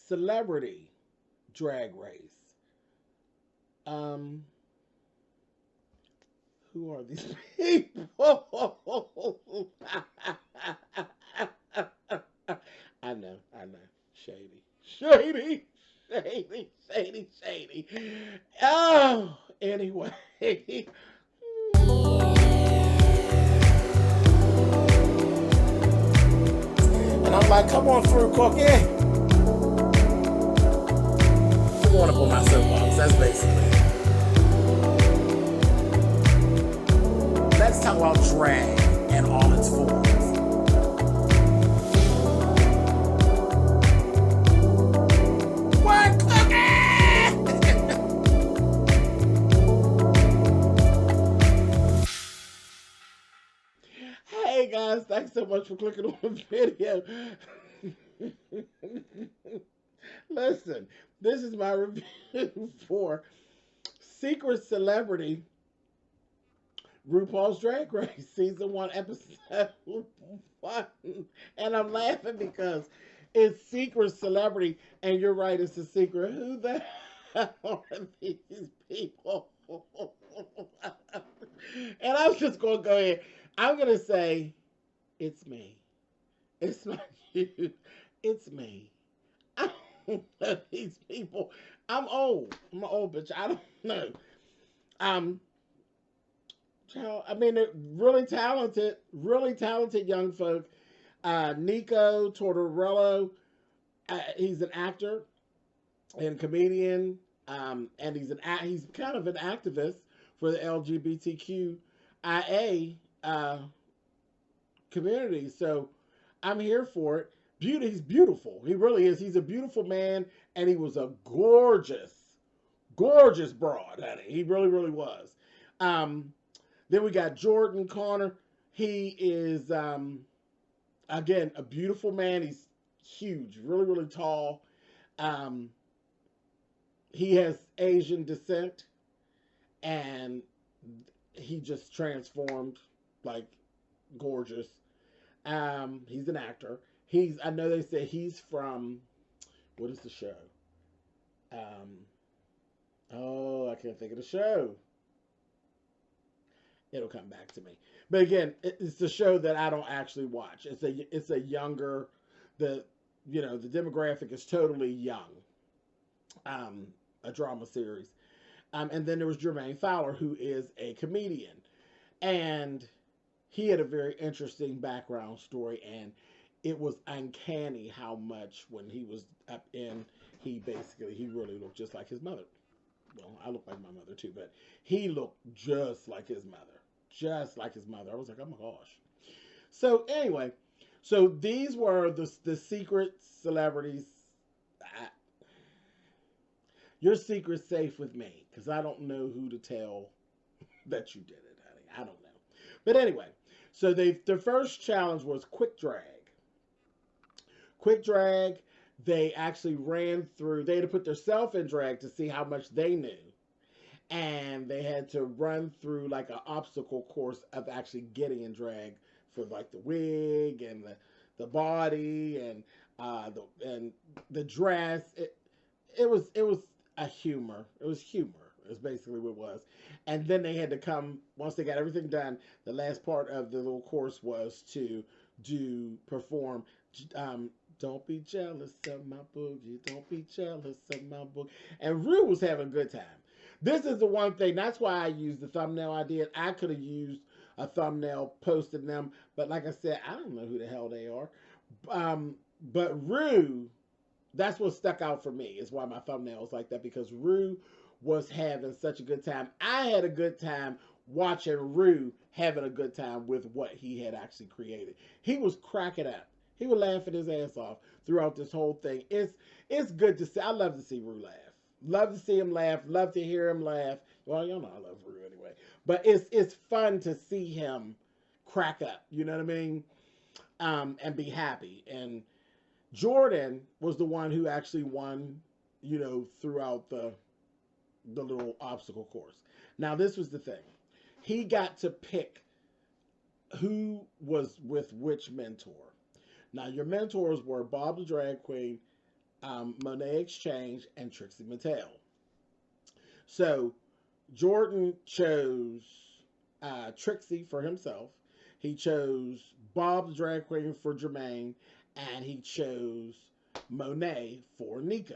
celebrity drag race. Um, who are these people? I know. Shady. Shady. Shady. Shady. Shady. Oh, anyway. And I'm like, come on through, Cookie. I'm going up on my soapbox. That's basically it. Let's talk about drag and all its forms. What, Cookie? Hey guys, thanks so much for clicking on the video. Listen, this is my review for Secret Celebrity RuPaul's Drag Race Season 1, Episode 1. And I'm laughing because it's Secret Celebrity, and you're right, it's a secret. Who the hell are these people? And I'm just going to go ahead. I'm going to say, it's me. It's not you. It's me. I don't know these people. I'm old. I'm an old bitch. I don't know. I mean, they're really talented young folk. Nico Tortorella, he's an actor and comedian, and he's kind of an activist for the LGBTQIA community. So I'm here for it. He's beautiful. He really is. He's a beautiful man, and he was a gorgeous broad, honey. He really, really was. Then we got Jordan Connor. He is, again, a beautiful man. He's huge, really, really tall. He has Asian descent, and he just transformed, like, gorgeous. He's an actor. I know they say he's from, what is the show? I can't think of the show. It'll come back to me. But again, it's a show that I don't actually watch. It's a younger, the demographic is totally young. A drama series. And then there was Jermaine Fowler, who is a comedian. And he had a very interesting background story, and it was uncanny how much when he was up in, he really looked just like his mother. Well, I look like my mother too, but he looked just like his mother. Just like his mother. I was like, oh my gosh. So anyway, these were the secret celebrities. Your secret's safe with me, because I don't know who to tell that you did it, honey. I don't know. But anyway, so their first challenge was quick drag. Quick drag, they actually ran through, they had to put themselves in drag to see how much they knew. And they had to run through like an obstacle course of actually getting in drag for like the wig and the body and the dress. It was a humor. It was humor. Is basically what it was. And then they had to come, once they got everything done, the last part of the little course was to perform Don't Be Jealous of My Boogie, Don't Be Jealous of My Boogie. And Rue was having a good time. This is the one thing, that's why I used the thumbnail I did. I could have used a thumbnail, posted them, but like I said, I don't know who the hell they are. But Rue, that's what stuck out for me, is why my thumbnail was like that, because Rue was having such a good time. I had a good time watching Rue having a good time with what he had actually created. He was cracking up. He was laughing his ass off throughout this whole thing. It's good to see. I love to see Rue laugh. Love to see him laugh. Love to hear him laugh. Well, y'all know I love Rue anyway. But it's fun to see him crack up. You know what I mean? And be happy. And Jordan was the one who actually won, throughout the little obstacle course. Now, this was the thing. He got to pick who was with which mentor. Now, your mentors were Bob the Drag Queen, Monet Exchange, and Trixie Mattel. So Jordan chose Trixie for himself. He chose Bob the drag queen for Jermaine, and he chose Monet for Nico.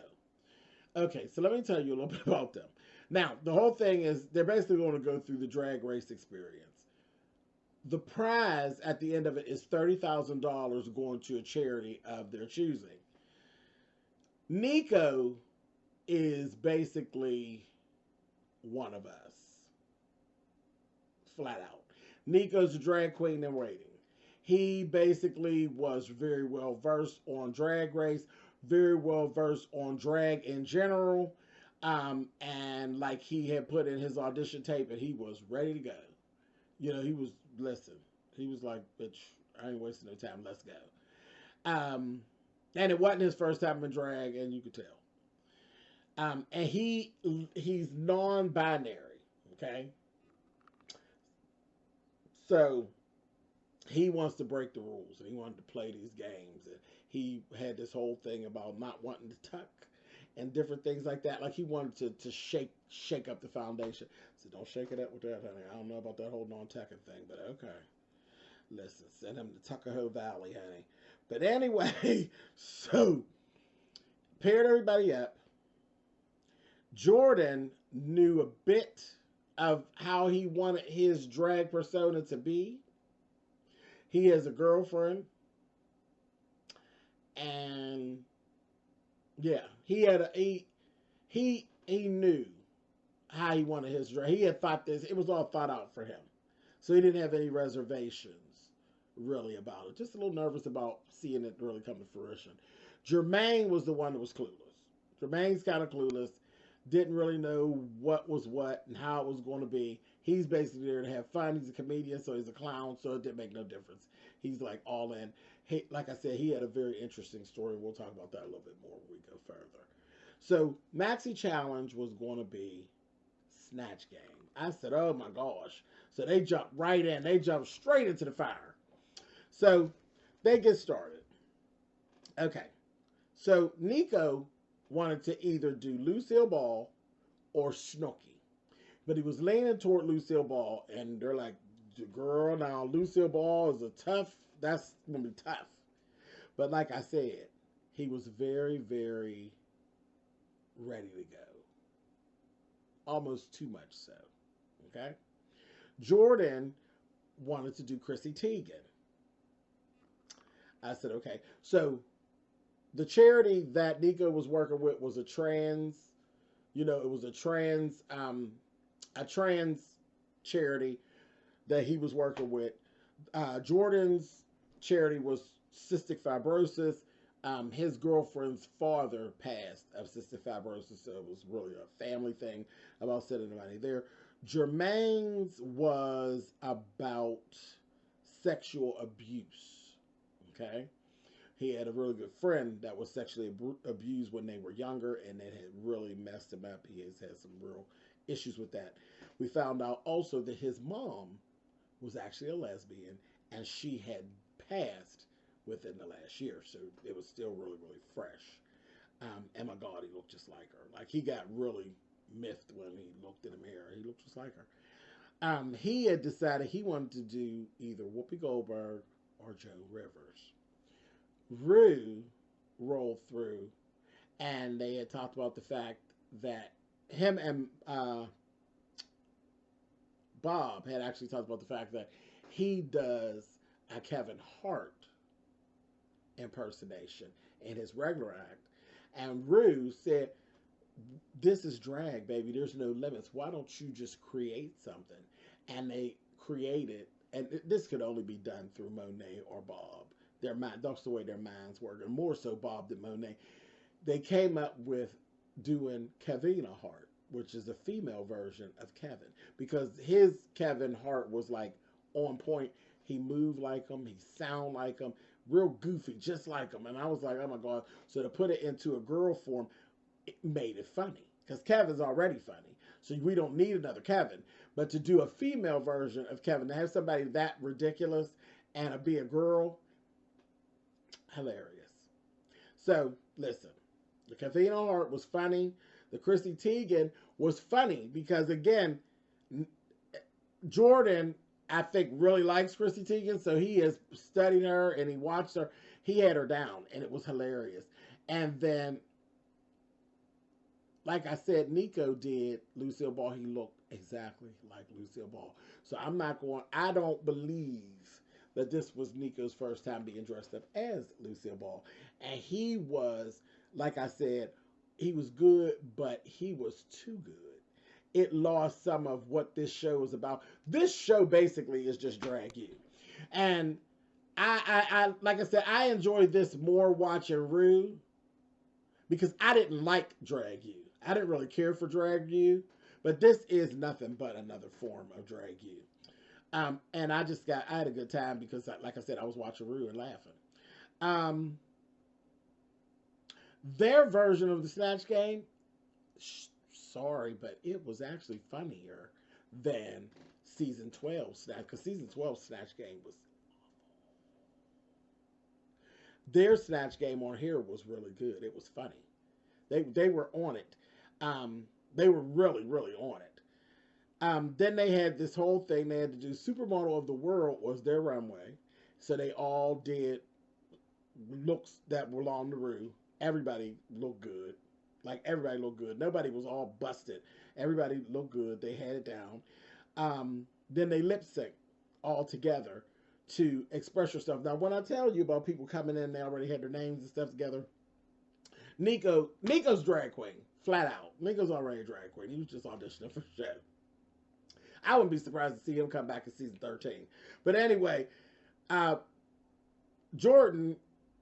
Okay, so let me tell you a little bit about them. Now, the whole thing is they're basically going to go through the drag race experience. The prize at the end of it is $30,000 going to a charity of their choosing. Nico is basically one of us, flat out. Nico's a drag queen in waiting. He basically was very well versed on Drag Race, very well versed on drag in general, and like he had put in his audition tape, and he was ready to go. You know, he was listen. He was like, "Bitch, I ain't wasting no time. Let's go." And it wasn't his first time in drag, and you could tell. And he's non-binary. Okay, so he wants to break the rules, and he wanted to play these games, and he had this whole thing about not wanting to tuck and different things like that. Like he wanted to shake up the foundation. So don't shake it up with that, honey. I don't know about that whole non-tucking thing, but okay. Listen, send him to Tuckahoe Valley, honey. But anyway, so paired everybody up. Jordan knew a bit of how he wanted his drag persona to be. He has a girlfriend, and yeah, he knew how he wanted his drag. He had thought this; it was all thought out for him, so he didn't have any reservations really about it. Just a little nervous about seeing it really come to fruition. Jermaine was the one that was clueless. Jermaine's kind of clueless. Didn't really know what was what and how it was going to be. He's basically there to have fun. He's a comedian, so he's a clown, so it didn't make no difference. He's like all in. He, like I said, he had a very interesting story. We'll talk about that a little bit more when we go further. So Maxi Challenge was going to be Snatch Game. I said, oh my gosh. So they jumped right in. They jumped straight into the fire. So they get started. Okay. So Nico wanted to either do Lucille Ball or Snooki. But he was leaning toward Lucille Ball, and they're like, girl, now Lucille Ball is that's going to be tough. But like I said, he was very, very ready to go. Almost too much so. Okay? Jordan wanted to do Chrissy Teigen. I said, okay. So the charity that Nico was working with was a trans, it was a trans charity that he was working with. Jordan's charity was cystic fibrosis. His girlfriend's father passed of cystic fibrosis, so it was really a family thing about sending the money there. Jermaine's was about sexual abuse. Okay? He had a really good friend that was sexually abused when they were younger, and it had really messed him up. He has had some real issues with that. We found out also that his mom was actually a lesbian, and she had passed within the last year, so it was still really, really fresh. And my God, he looked just like her. Like, he got really miffed when he looked in the mirror. He looked just like her. He had decided he wanted to do either Whoopi Goldberg or Joe Rivers. Rue rolled through, and they had talked about the fact that him and Bob had actually talked about the fact that he does a Kevin Hart impersonation in his regular act. And Rue said, this is drag, baby. There's no limits. Why don't you just create something? And they created, and this could only be done through Monet or Bob. That's the way their minds work, and more so Bob than Monet. They came up with doing Kevina Hart, which is a female version of Kevin, because his Kevin Hart was like on point. He moved like him, he sound like him, real goofy, just like him. And I was like, oh my God. So to put it into a girl form, it made it funny, because Kevin's already funny, so we don't need another Kevin. But to do a female version of Kevin, to have somebody that ridiculous and be a girl, hilarious. So listen, The Kathleen Hart was funny. The Chrissy Teigen was funny because, again, Jordan, I think, really likes Chrissy Teigen, so he has studied her and he watched her. He had her down, and it was hilarious. And then, like I said, Nico did Lucille Ball. He looked exactly like Lucille Ball. So I don't believe that this was Nico's first time being dressed up as Lucille Ball. And he was, like I said, he was good, but he was too good. It lost some of what this show is about. This show basically is just drag you. And I like I said, I enjoyed this more watching Rue because I didn't like drag you. I didn't really care for drag you, but this is nothing but another form of drag you. And I had a good time because, like I said, I was watching Rue and laughing. Their version of the Snatch Game, sorry, but it was actually funnier than season 12 Snatch, because season 12 Snatch Game was their Snatch Game on here was really good. It was funny. They were on it. They were really, really on it. Then they had this whole thing. They had to do Supermodel of the World was their runway. So they all did looks that belonged to Rue. Everybody looked good. Like, everybody looked good. Nobody was all busted. Everybody looked good. They had it down. Then they lip sync all together to express yourself. Now, when I tell you about people coming in, they already had their names and stuff together. Nico's drag queen, flat out. Nico's already a drag queen. He was just auditioning for the show. I wouldn't be surprised to see him come back in season 13. But anyway, Jordan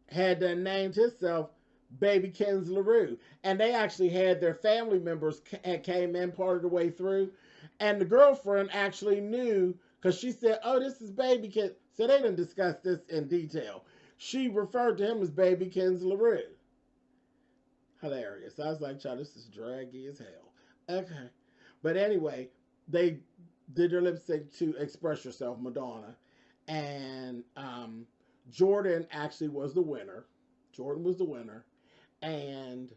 had named himself Baby Ken's LaRue. And they actually had their family members came in part of the way through. And the girlfriend actually knew, because she said, oh, this is Baby Ken. So they didn't discuss this in detail. She referred to him as Baby Ken's LaRue. Hilarious. I was like, child, this is draggy as hell. Okay. But anyway, they did their lip sync to Express Yourself, Madonna. And Jordan actually was the winner. Jordan was the winner. And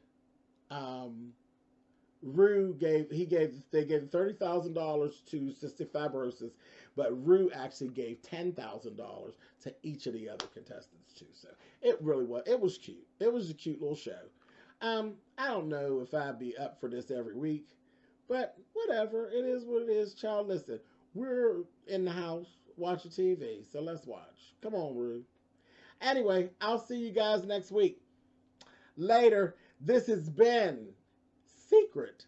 Rue gave $30,000 to Cystic Fibrosis, but Rue actually gave $10,000 to each of the other contestants too. So it really was. It was cute. It was a cute little show. I don't know if I'd be up for this every week, but whatever. It is what it is. Child, listen, we're in the house watching TV, so let's watch. Come on, Rue. Anyway, I'll see you guys next week. Later, this has been Secret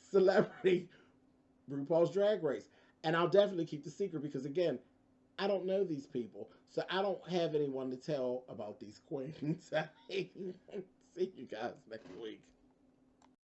Celebrity RuPaul's Drag Race. And I'll definitely keep the secret because, again, I don't know these people. So I don't have anyone to tell about these queens. See you guys next week.